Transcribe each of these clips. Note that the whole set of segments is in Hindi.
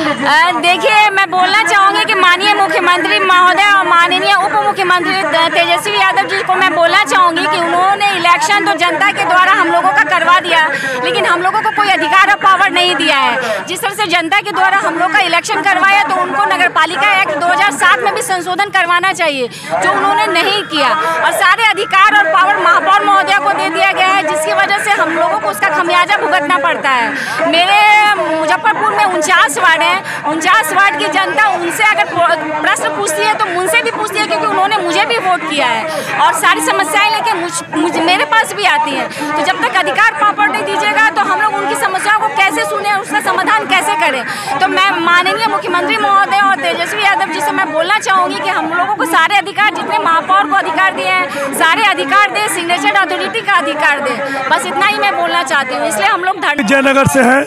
देखिए, मैं बोलना चाहूँगी कि माननीय मुख्यमंत्री महोदय और माननीय उप मुख्यमंत्री तेजस्वी यादव जी को मैं बोलना चाहूँगी कि उन्होंने इलेक्शन तो जनता के द्वारा हम लोगों का करवा दिया, लेकिन हम लोगों को कोई अधिकार और पावर नहीं दिया है। जिस तरह से जनता के द्वारा हम लोग का इलेक्शन करवाया, तो उनको नगरपालिका एक्ट 2007 में भी संशोधन करवाना चाहिए, जो उन्होंने नहीं किया। और सारे अधिकार और पावर महापौर महोदया को दे दिया गया है, जिसकी वजह से हम लोगों को उसका खमियाजा भुगतना पड़ता है। मेरे मुजफ्फरपुर में 49 वार्ड हैं, 49 वार्ड की जनता उनसे अगर प्रश्न पूछती है तो मुझसे भी पूछती है, क्योंकि उन्होंने मुझे भी वोट किया है और सारी समस्याएं लेके मेरे पास भी आती हैं। तो जब तक अधिकार पावर नहीं दीजिएगा तो हम लोग उनकी समस्याओं को कैसे सुने, उसका समाधान कैसे करें। तो मैं माननीय मुख्यमंत्री महोदय और तेजस्वी यादव जी से मैं बोलना चाहूँगी कि हम लोगों को सारे अधिकार, जितने महापौर को अधिकार दिए हैं, सारे अधिकार दे, सिग्नेचर अथॉरिटी का अधिकार दे। बस इतना ही मैं बोलना चाहती हूँ। इसलिए हम लोग जयनगर से हैं,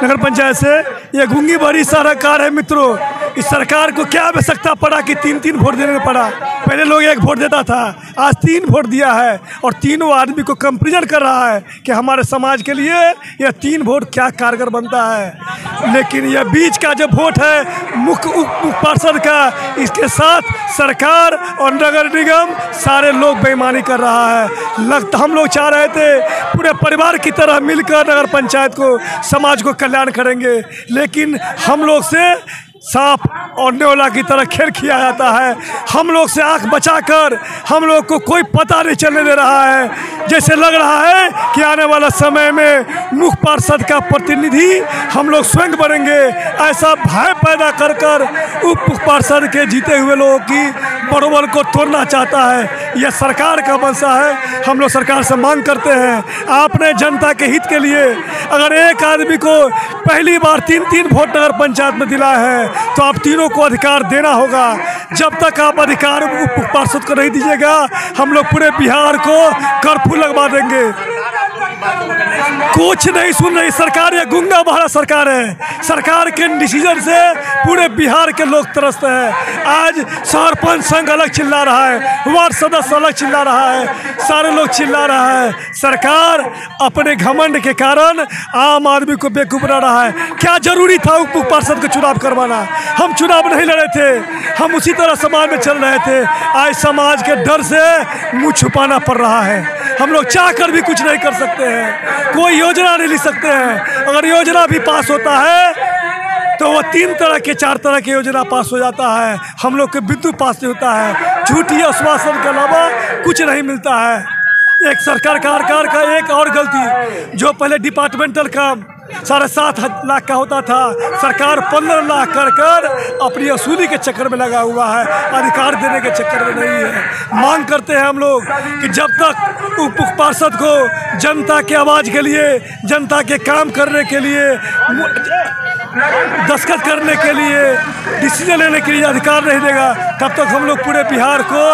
नगर पंचायत से। ये गूंगी भरी सरकार है मित्रों। इस सरकार को क्या आवश्यकता पड़ा कि 3-3 वोट देने पड़ा। पहले लोग 1 वोट देता था, आज 3 वोट दिया है और तीनों आदमी को कंपेरिजन कर रहा है कि हमारे समाज के लिए यह 3 वोट क्या कारगर बनता है। लेकिन यह बीच का जो वोट है मुख्य उप पार्षद का, इसके साथ सरकार और नगर निगम सारे लोग बेईमानी कर रहा है। हम लोग चाह रहे थे पूरे परिवार की तरह मिलकर नगर पंचायत को, समाज को कल्याण करेंगे, लेकिन हम लोग से सांप और न्योला की तरह खेल किया जाता है। हम लोग से आंख बचाकर हम लोग को कोई पता नहीं चलने दे रहा है। जैसे लग रहा है कि आने वाला समय में मुख्य पार्षद का प्रतिनिधि हम लोग स्वयं बनेंगे। ऐसा भय पैदा कर कर उप पार्षद के जीते हुए लोगों की मनोबल को तोड़ना चाहता है। यह सरकार का मंशा है। हम लोग सरकार से मांग करते हैं, आपने जनता के हित के लिए अगर एक आदमी को पहली बार 3-3 वोट नगर पंचायत में दिला है, तो आप तीनों को अधिकार देना होगा। जब तक आप अधिकार उप पार्षद को नहीं दीजिएगा, हम लोग पूरे बिहार को कर्फ्यू लगवा देंगे। कुछ नहीं सुन रही सरकार, यह गुंगा बहरा सरकार है। सरकार के डिसीजन से पूरे बिहार के लोग तरसते हैं। आज सरपंच संघ अलग चिल्ला रहा है, वार्ड सदस्य अलग चिल्ला रहा है, सारे लोग चिल्ला रहा है। सरकार अपने घमंड के कारण आम आदमी को बेवकूफ बना रहा है। क्या जरूरी था उप पार्षद का चुनाव करवाना? हम चुनाव नहीं लड़े थे, हम उसी तरह समाज में चल रहे थे। आज समाज के डर से मुंह छुपाना पड़ रहा है। हम लोग चाह कर भी कुछ नहीं कर सकते हैं, कोई योजना नहीं ले सकते हैं। अगर योजना भी पास होता है तो वो 3 तरह के 4 तरह की योजना पास हो जाता है। हम लोग के विद्युत पास नहीं होता है। झूठी आश्वासन के अलावा कुछ नहीं मिलता है। एक सरकार का एक और गलती, जो पहले डिपार्टमेंटल काम 7.5 लाख का होता था, सरकार 15 लाख कर अपनी वसूली के चक्कर में लगा हुआ है, अधिकार देने के चक्कर में नहीं है। मांग करते हैं हम लोग कि जब तक उप पार्षद को जनता की आवाज़ के लिए, जनता के काम करने के लिए, दस्तखत करने के लिए, डिसीजन लेने के लिए अधिकार नहीं देगा, तब तक हम लोग पूरे बिहार को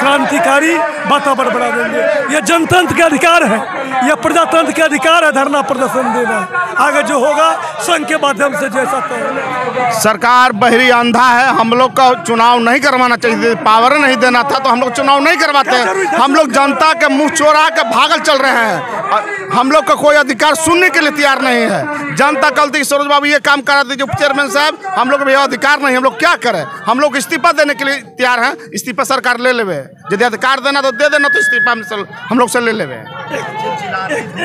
क्रांतिकारी वातावरण बना देंगे। यह जनतंत्र के अधिकार है, यह प्रजातंत्र के अधिकार है धरना प्रदर्शन देना। आगे जो होगा संघ के माध्यम से जैसा तो। सरकार बहरी अंधा है। हम लोग का चुनाव नहीं करवाना चाहिए, पावर नहीं देना था तो हम लोग चुनाव नहीं करवाते हैं। हम लोग जनता के मुंह चोरा के भागल चल रहे हैं। हम लोग का कोई अधिकार सुनने के लिए तैयार नहीं है। जनता कल थी सरोज बाबू ये काम करा दीजिए चेयरमैन साहब, हम लोग भैया अधिकार नहीं, हम लोग क्या करें? हम लोग इस्तीफा देने के लिए तैयार हैं। इस्तीफा सरकार ले लेवे, यदि अधिकार देना तो दे देना, तो इस्तीफा हम लोग से ले लेवे।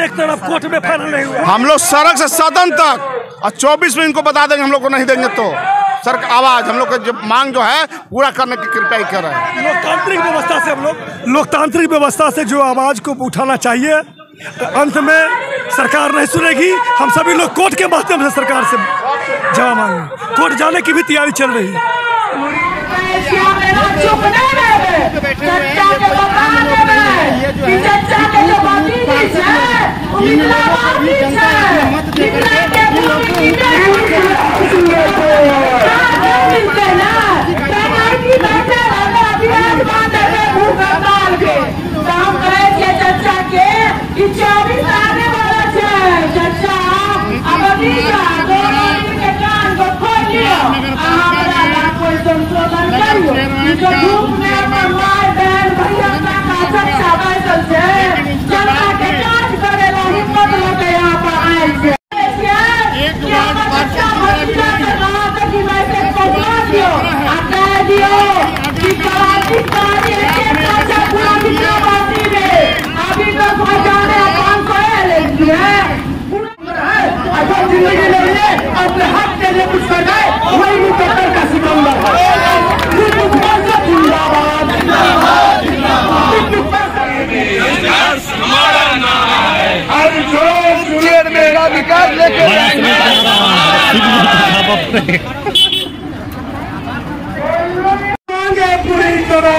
एक तरफ कोर्ट में फाइनल नहीं हुआ, हम लोग सड़क से सदन तक और 24 में इनको बता देंगे। हम लोग को नहीं देंगे तो सर आवाज़ हम लोग का जो मांग जो है पूरा करने की कृपया ही करें। लोकतांत्रिक व्यवस्था से हम लोग लोकतांत्रिक व्यवस्था से जो आवाज़ को उठाना चाहिए, अंत में सरकार नहीं सुनेगी। हम सभी लोग कोर्ट के माध्यम से सरकार से जवाब मांगे। कोर्ट जाने की भी तैयारी चल रही है। एक पूरी करो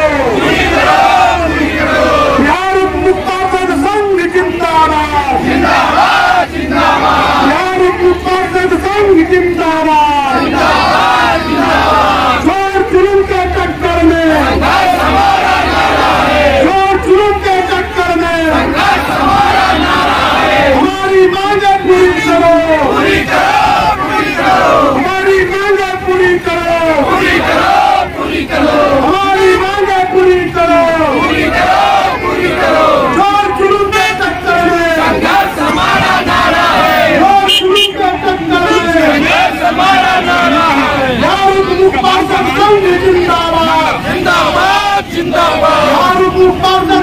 बिहार मुक्तापद संघ जिंदाबाद, बिहार मुक्तापद संघ जिंदाबाद, चोर जुलूम के चक्कर में, चोर जुलूम के चक्कर में हमारी मांगे पूरी करो, हमारी मांगे पूरी करो, हमारी मांगे पूरी करो, चोर जुलूम के चक्कर में संघर्ष हमारा नारा है, चोर जुलूम के चक्कर में संघर्ष हमारा नारा है। बिहार मुक्तापद संघ जिंदाबाद, जिंदाबाद जिंदाबाद, बिहार मुक्तापद